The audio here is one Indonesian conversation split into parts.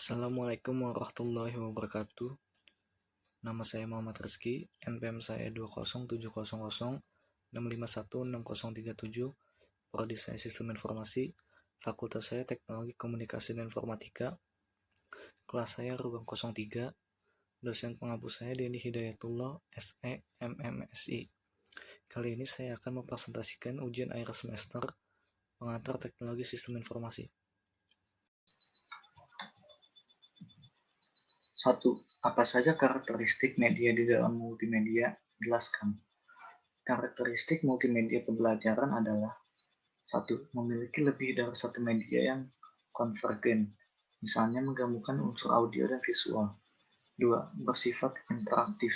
Assalamualaikum warahmatullahi wabarakatuh. Nama saya Muhammad Rizky, NPM saya 2070065160337, Prodi saya Sistem Informasi, Fakultas saya Teknologi Komunikasi dan Informatika, kelas saya Rubang 03, dosen penghapus saya Denny Hidayatullah, SE, MMSI. Kali ini saya akan mempresentasikan ujian akhir semester pengantar Teknologi Sistem Informasi. 1. Apa saja karakteristik media di dalam multimedia? Jelaskan. Karakteristik multimedia pembelajaran adalah 1. Memiliki lebih dari satu media yang konvergen, misalnya menggabungkan unsur audio dan visual. 2. Bersifat interaktif,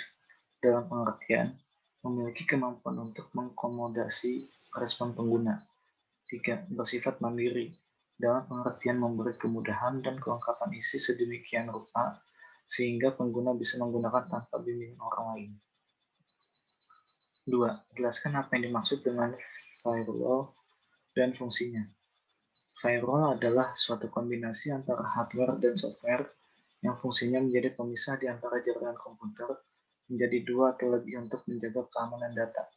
dalam pengertian memiliki kemampuan untuk mengakomodasi respon pengguna. 3. Bersifat mandiri, dalam pengertian memberi kemudahan dan kelengkapan isi sedemikian rupa sehingga pengguna bisa menggunakan tanpa bimbingan orang lain. 2. Jelaskan apa yang dimaksud dengan firewall dan fungsinya. Firewall adalah suatu kombinasi antara hardware dan software yang fungsinya menjadi pemisah di antara jaringan komputer menjadi dua atau lebih untuk menjaga keamanan data.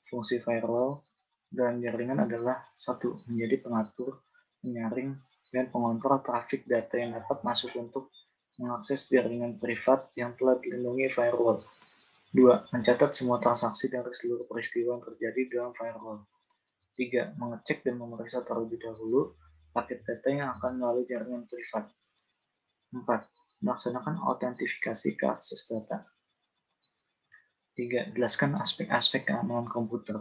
Fungsi firewall dalam jaringan adalah 1. Menjadi pengatur, menyaring, dan pengontrol trafik data yang dapat masuk untuk mengakses jaringan privat yang telah dilindungi firewall. 2. Mencatat semua transaksi dari seluruh peristiwa yang terjadi dalam firewall. 3. Mengecek dan memeriksa terlebih dahulu paket data yang akan melalui jaringan privat. 4. Melaksanakan autentifikasi ke akses data. 3. Jelaskan aspek-aspek keamanan komputer.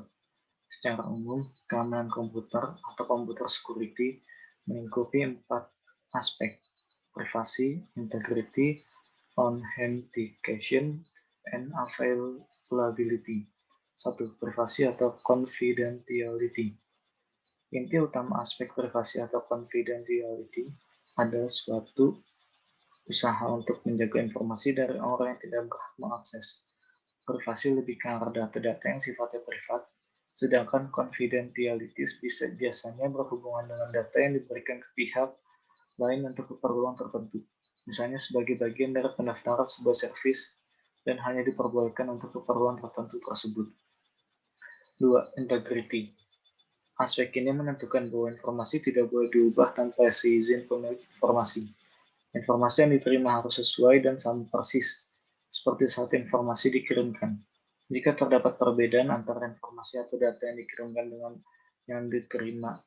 Secara umum, keamanan komputer atau computer security melingkupi 4 aspek: privasi, integrity, authentication, and availability. 1. Privasi atau confidentiality. Inti utama aspek privasi atau confidentiality adalah suatu usaha untuk menjaga informasi dari orang yang tidak berhak mengakses. Privasi lebih ke arah data-data yang sifatnya privat, sedangkan confidentiality biasanya berhubungan dengan data yang diberikan ke pihak lain untuk keperluan tertentu, misalnya sebagai bagian dari pendaftaran sebuah servis dan hanya diperbolehkan untuk keperluan tertentu tersebut. 2. Integrity. Aspek ini menentukan bahwa informasi tidak boleh diubah tanpa seizin pemilik informasi. Informasi yang diterima harus sesuai dan sama persis, seperti saat informasi dikirimkan. Jika terdapat perbedaan antara informasi atau data yang dikirimkan dengan yang diterima,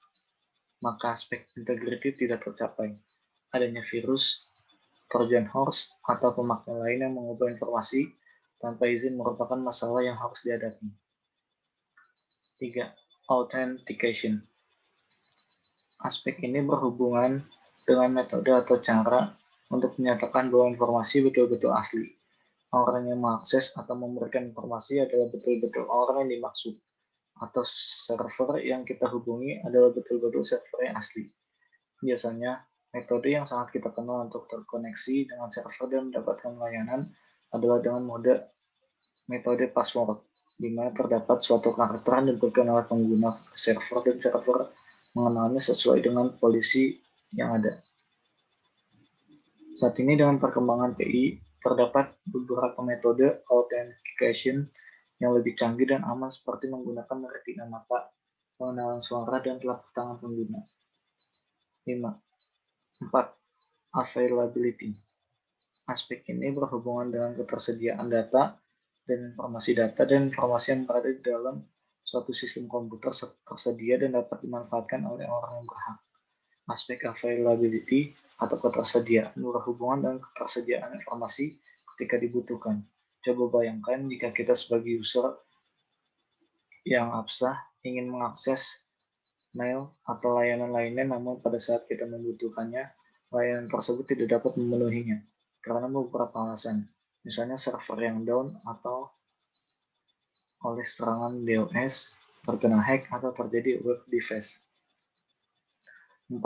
maka aspek integrity tidak tercapai. Adanya virus, Trojan horse, atau pemakaian lain yang mengubah informasi tanpa izin merupakan masalah yang harus dihadapi. 3. Authentication. Aspek ini berhubungan dengan metode atau cara untuk menyatakan bahwa informasi betul-betul asli. Orang yang mengakses atau memberikan informasi adalah betul-betul orang yang dimaksud, atau server yang kita hubungi adalah betul-betul server yang asli. Biasanya, metode yang sangat kita kenal untuk terkoneksi dengan server dan mendapatkan layanan adalah dengan metode password, di mana terdapat suatu karakter yang diberikan oleh pengguna ke server dan server mengenalnya sesuai dengan polisi yang ada. Saat ini dengan perkembangan TI, terdapat beberapa metode authentication yang lebih canggih dan aman seperti menggunakan retina mata, pengenalan suara, dan telapak tangan pengguna. 4. Availability. Aspek ini berhubungan dengan ketersediaan data dan informasi yang berada di dalam suatu sistem komputer tersedia dan dapat dimanfaatkan oleh orang yang berhak. Aspek availability atau ketersediaan berhubungan dengan ketersediaan informasi ketika dibutuhkan. Coba bayangkan jika kita sebagai user yang absah ingin mengakses mail atau layanan lainnya, namun pada saat kita membutuhkannya, layanan tersebut tidak dapat memenuhinya karena beberapa alasan, misalnya server yang down atau oleh serangan DOS, terkena hack, atau terjadi web device. 4.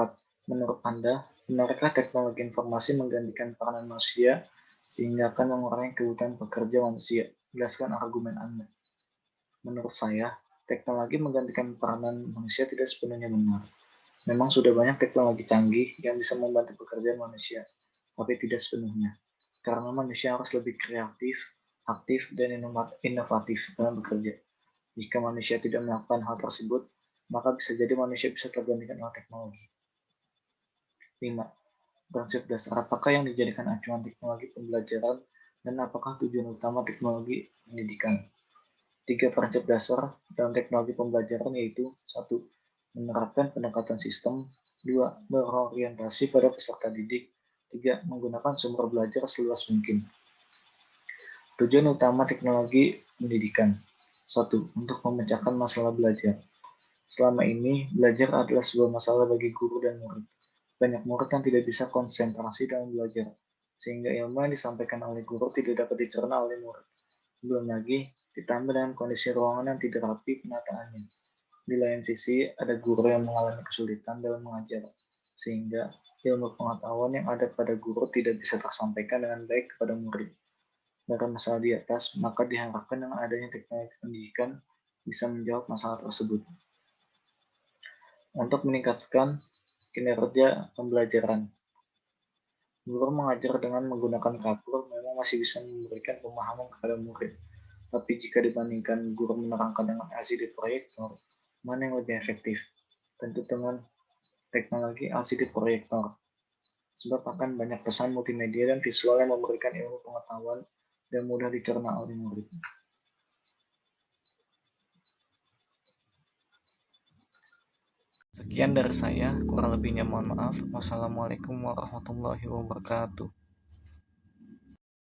Menurut Anda, benarkah teknologi informasi menggantikan peranan manusia sehingga akan mengurangi kebutuhan pekerja manusia? Jelaskan argumen Anda. Menurut saya, teknologi menggantikan peranan manusia tidak sepenuhnya benar. Memang sudah banyak teknologi canggih yang bisa membantu pekerjaan manusia, tapi tidak sepenuhnya, karena manusia harus lebih kreatif, aktif, dan inovatif dalam bekerja. Jika manusia tidak melakukan hal tersebut, maka bisa jadi manusia bisa tergantikan oleh teknologi. 5. Prinsip dasar apakah yang dijadikan acuan teknologi pembelajaran dan apakah tujuan utama teknologi pendidikan. 3 prinsip dasar dalam teknologi pembelajaran yaitu 1. Menerapkan pendekatan sistem. 2. Berorientasi pada peserta didik. 3. Menggunakan sumber belajar seluas mungkin. Tujuan utama teknologi pendidikan. 1. Untuk memecahkan masalah belajar. Selama ini, belajar adalah sebuah masalah bagi guru dan murid. Banyak murid yang tidak bisa konsentrasi dalam belajar, sehingga ilmu yang disampaikan oleh guru tidak dapat dicerna oleh murid. Belum lagi, ditambah dengan kondisi ruangan yang tidak rapi penataannya. Di lain sisi, ada guru yang mengalami kesulitan dalam mengajar, sehingga ilmu pengetahuan yang ada pada guru tidak bisa tersampaikan dengan baik kepada murid. Dari masalah di atas, maka diharapkan dengan adanya teknologi pendidikan bisa menjawab masalah tersebut. Untuk meningkatkan kinerja pembelajaran, guru mengajar dengan menggunakan kapur memang masih bisa memberikan pemahaman kepada murid. Tapi jika dibandingkan guru menerangkan dengan LCD proyektor, mana yang lebih efektif? Tentu dengan teknologi LCD proyektor. Sebab akan banyak pesan multimedia dan visual yang memberikan ilmu pengetahuan dan mudah dicerna oleh murid. Sekian dari saya, kurang lebihnya mohon maaf. Wassalamualaikum warahmatullahi wabarakatuh.